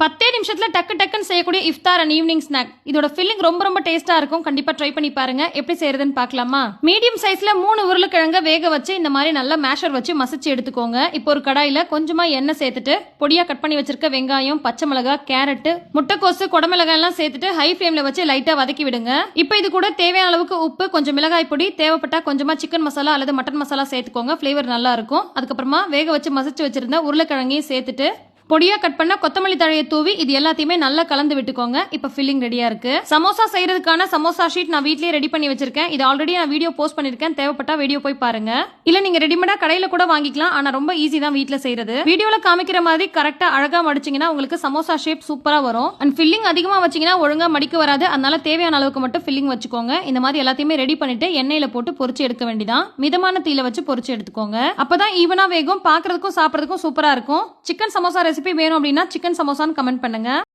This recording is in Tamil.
10 நிமிஷத்துல டக்கு டக்குன்னு செய்யக்கூடிய இஃப்தார் அண்ட் ஈவினிங் ஸ்நாக். இதோட ஃபில்லிங் ரொம்ப ரொம்ப டேஸ்டா இருக்கும். கண்டிப்பா ட்ரை பண்ணி பாருங்க. எப்படி செய்யறதுன்னு பார்க்கலாமா? மீடியம் சைஸ்ல 3 உருளைக்கிழங்க வேக வச்சு இந்த மாதிரி நல்லா மேஷர் வச்சு மசிச்சு எடுத்துக்கோங்க. இப்போ ஒரு கடாயில கொஞ்சமா எண்ணெய் சேர்த்துட்டு பொடியா கட் பண்ணி வச்சிருக்க வெங்காயம், பச்சை மிளகாய், கேரட், முட்டைக்கோசு, குடமிளகாய் எல்லாம் சேர்த்துட்டு ஹை ஃபிளேம்ல வச்சு லைட்டா வதக்கி விடுங்க. இப்போ இது கூட தேவையான அளவுக்கு உப்பு, கொஞ்சம் மிளகாய் பொடி, தேவைப்பட்டா கொஞ்சமா சிக்கன் மசாலா அல்லது மட்டன் மசாலா சேர்த்துக்கோங்க. ஃபிளேவர் நல்லா இருக்கும். அதுக்கப்புறமா வேக வச்சு மசிச்சு வச்சிருந்த உருளைக்கிழங்கையும் சேர்த்துட்டு பொடியா கட் பண்ண கொத்தமல்லி தழையை தூவி இது எல்லாத்தையுமே நல்லா கலந்து விட்டுக்கோங்க. இப்ப ஃபில்லிங் ரெடியா இருக்கு. சமோசா செய்யறதுக்கான சமோசா ஷீட் நான் வீட்லயே ரெடி பண்ணி வச்சிருக்கேன். இது ஆல்ரெடி நான் வீடியோ போஸ்ட் பண்ணிருக்கேன். தேவைப்பட்டா வீடியோ போய் பாருங்க. இல்ல நீங்க ரெடிமேடா கடையில கூட வாங்கிக்கலாம். ஆனா ரொம்ப ஈஸி தான் வீட்ல செய்யறது. வீடியோல காமிக்கிற மாதிரி கரெக்டா அழகா மடிச்சீங்கன்னா உங்களுக்கு சமோசா ஷேப் சூப்பரா வரும். அண்ட் ஃபில்லிங் அதிகமா வச்சீங்கன்னா ஒழுங்கா மடிக்க வராது. அதனால தேவையான அளவுக்கு மட்டும் ஃபில்லிங் வச்சுக்கோங்க. இந்த மாதிரி எல்லாத்தையுமே ரெடி பண்ணிட்டு எண்ணெயில போட்டு பொரிச்சு எடுக்க வேண்டியதான். மிதமான தீயில வச்சு பொரிச்சு எடுத்துக்கோங்க. அப்பதான் ஈவனா வேகும். பாக்குறதுக்கும் சாப்பிடறதுக்கும் சூப்பரா இருக்கும். சிக்கன் சமோசா ரெசிபி வேணும் அப்படின்னா சிக்கன் சமோசான்னு கமெண்ட் பண்ணுங்க.